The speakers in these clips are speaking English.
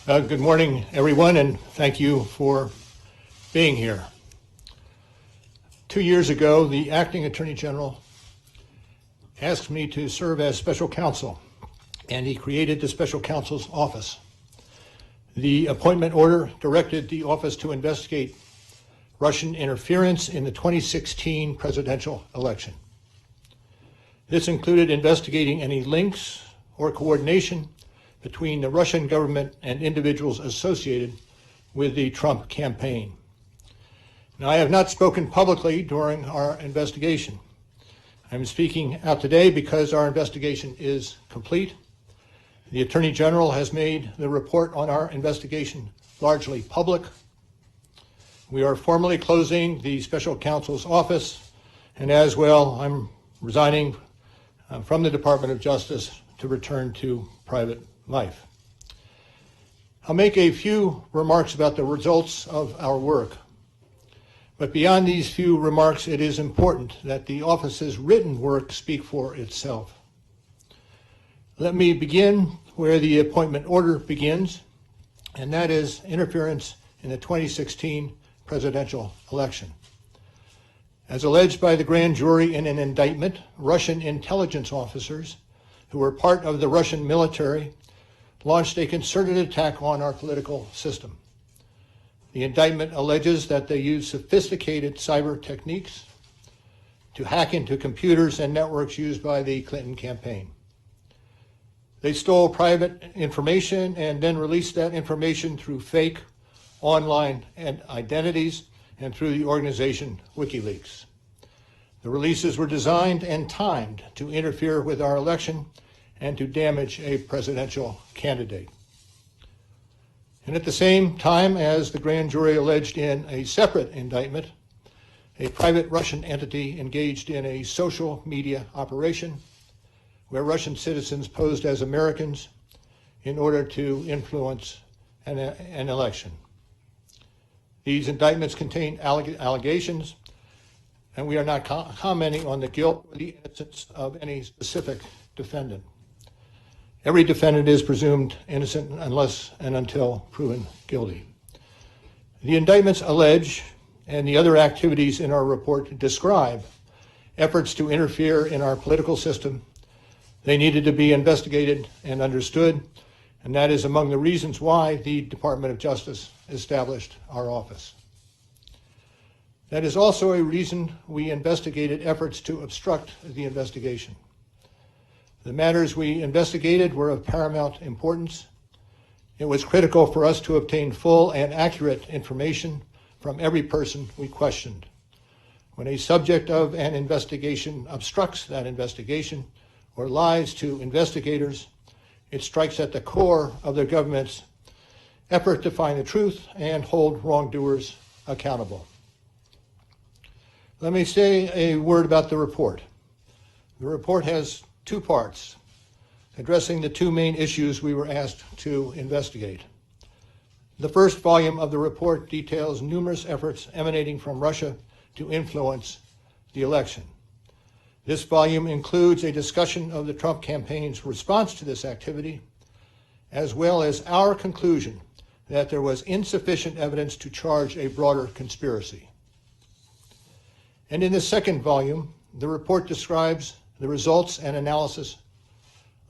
Good morning, everyone, and thank you for being here. 2 years ago, the acting Attorney General asked me to serve as special counsel, and he created the special counsel's office. The appointment order directed the office to investigate Russian interference in the 2016 presidential election. This included investigating any links or coordination between the Russian government and individuals associated with the Trump campaign. Now, I have not spoken publicly during our investigation. I'm speaking out today because our investigation is complete. The Attorney General has made the report on our investigation largely public. We are formally closing the special counsel's office, and as well, I'm resigning from the Department of Justice to return to private life. I'll make a few remarks about the results of our work. But beyond these few remarks, it is important that the office's written work speak for itself. Let me begin where the appointment order begins, and that is interference in the 2016 presidential election. As alleged by the grand jury in an indictment, Russian intelligence officers who were part of the Russian military launched a concerted attack on our political system. The indictment alleges that they used sophisticated cyber techniques to hack into computers and networks used by the Clinton campaign. They stole private information and then released that information through fake online identities and through the organization WikiLeaks. The releases were designed and timed to interfere with our election and to damage a presidential candidate. And at the same time, as the grand jury alleged in a separate indictment, a private Russian entity engaged in a social media operation where Russian citizens posed as Americans in order to influence an election. These indictments contain allegations, and we are not commenting on the guilt or the innocence of any specific defendant. Every defendant is presumed innocent unless and until proven guilty. The indictments allege, and the other activities in our report describe, efforts to interfere in our political system. They needed to be investigated and understood, and that is among the reasons why the Department of Justice established our office. That is also a reason we investigated efforts to obstruct the investigation. The matters we investigated were of paramount importance. It was critical for us to obtain full and accurate information from every person we questioned. When a subject of an investigation obstructs that investigation or lies to investigators, it strikes at the core of the government's effort to find the truth and hold wrongdoers accountable. Let me say a word about the report. The report has two parts, addressing the two main issues we were asked to investigate. The first volume of the report details numerous efforts emanating from Russia to influence the election. This volume includes a discussion of the Trump campaign's response to this activity, as well as our conclusion that there was insufficient evidence to charge a broader conspiracy. And in the second volume, the report describes the results and analysis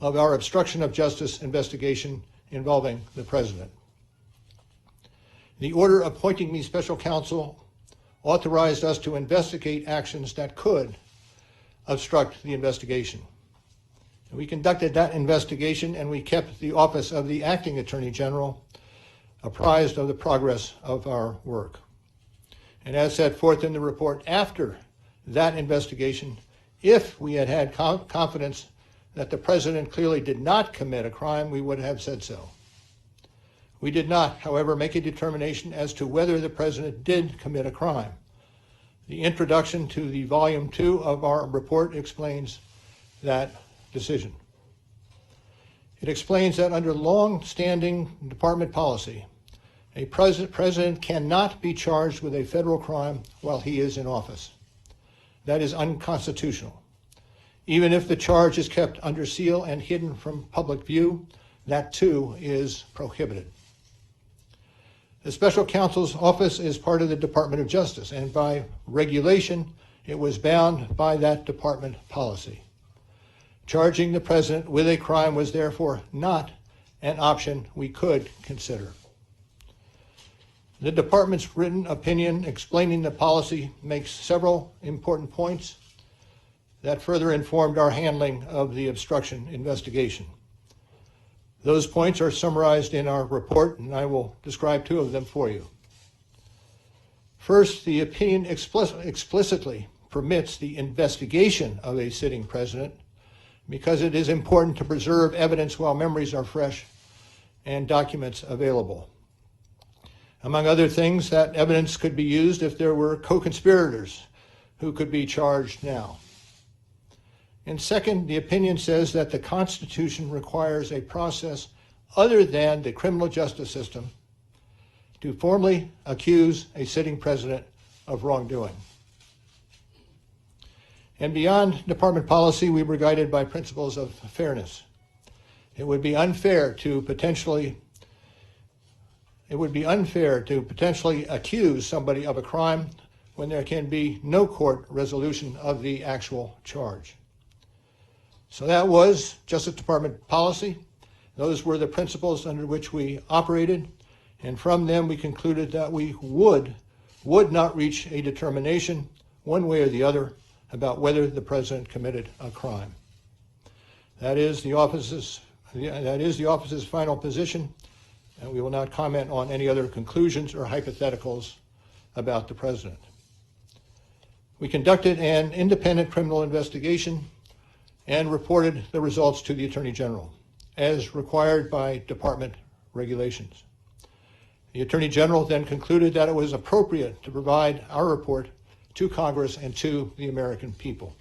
of our obstruction of justice investigation involving the president. The order appointing me special counsel authorized us to investigate actions that could obstruct the investigation. We conducted that investigation, and we kept the office of the acting Attorney General apprised of the progress of our work. And as set forth in the report, after that investigation, if we had had confidence that the president clearly did not commit a crime, we would have said so. We did not, however, make a determination as to whether the president did commit a crime. The introduction to the Volume 2 of our report explains that decision. It explains that under long-standing department policy, a president cannot be charged with a federal crime while he is in office. That is unconstitutional. Even if the charge is kept under seal and hidden from public view, that too is prohibited. The special counsel's office is part of the Department of Justice, and by regulation, it was bound by that department policy. Charging the president with a crime was therefore not an option we could consider. The department's written opinion explaining the policy makes several important points that further informed our handling of the obstruction investigation. Those points are summarized in our report, and I will describe two of them for you. First, the opinion explicitly permits the investigation of a sitting president because it is important to preserve evidence while memories are fresh and documents available. Among other things, that evidence could be used if there were co-conspirators who could be charged now. And second, the opinion says that the Constitution requires a process other than the criminal justice system to formally accuse a sitting president of wrongdoing. And beyond department policy, we were guided by principles of fairness. It would be unfair to potentially accuse somebody of a crime when there can be no court resolution of the actual charge. So that was Justice Department policy. Those were the principles under which we operated, and from them we concluded that we would not reach a determination one way or the other about whether the president committed a crime. That is the office's final position, and we will not comment on any other conclusions or hypotheticals about the president. We conducted an independent criminal investigation and reported the results to the Attorney General, as required by department regulations. The Attorney General then concluded that it was appropriate to provide our report to Congress and to the American people.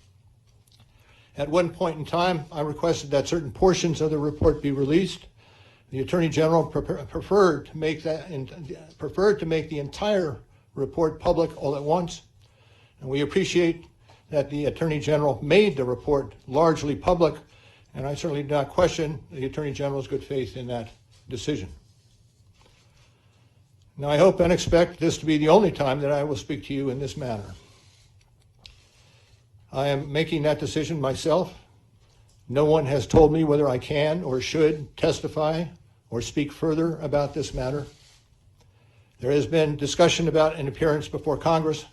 At one point in time, I requested that certain portions of the report be released. The Attorney General preferred to make the entire report public all at once, and we appreciate that the Attorney General made the report largely public, and I certainly do not question the Attorney General's good faith in that decision. Now, I hope and expect this to be the only time that I will speak to you in this manner. I am making that decision myself. No one has told me whether I can or should testify or speak further about this matter. There has been discussion about an appearance before Congress.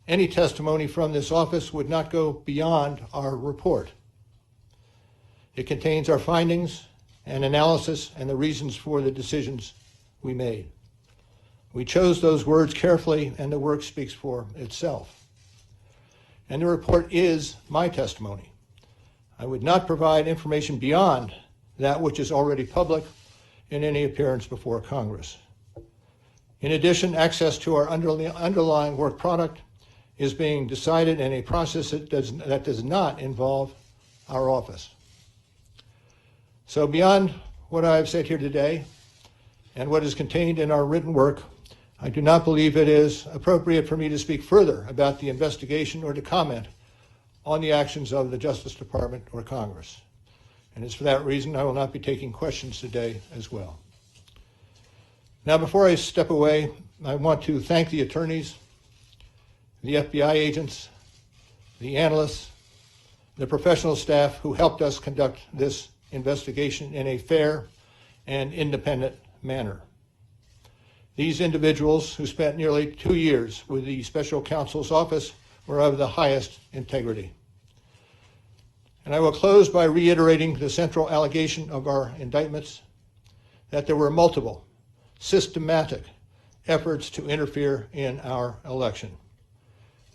Any testimony from this office would not go beyond our report. It contains our findings and analysis and the reasons for the decisions we made. We chose those words carefully, and the work speaks for itself. And the report is my testimony. I would not provide information beyond that which is already public in any appearance before Congress. In addition, access to our underlying work product is being decided in a process that does not involve our office. So beyond what I have said here today and what is contained in our written work, I do not believe it is appropriate for me to speak further about the investigation or to comment on the actions of the Justice Department or Congress. And it's for that reason I will not be taking questions today as well. Now, before I step away, I want to thank the attorneys, the FBI agents, the analysts, the professional staff who helped us conduct this investigation in a fair and independent manner. These individuals, who spent nearly 2 years with the Special Counsel's office, were of the highest integrity. And I will close by reiterating the central allegation of our indictments, that there were multiple, systematic efforts to interfere in our election.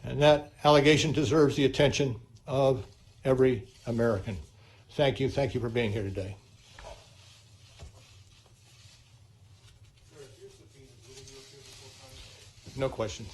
And that allegation deserves the attention of every American. Thank you. Thank you for being here today. No questions.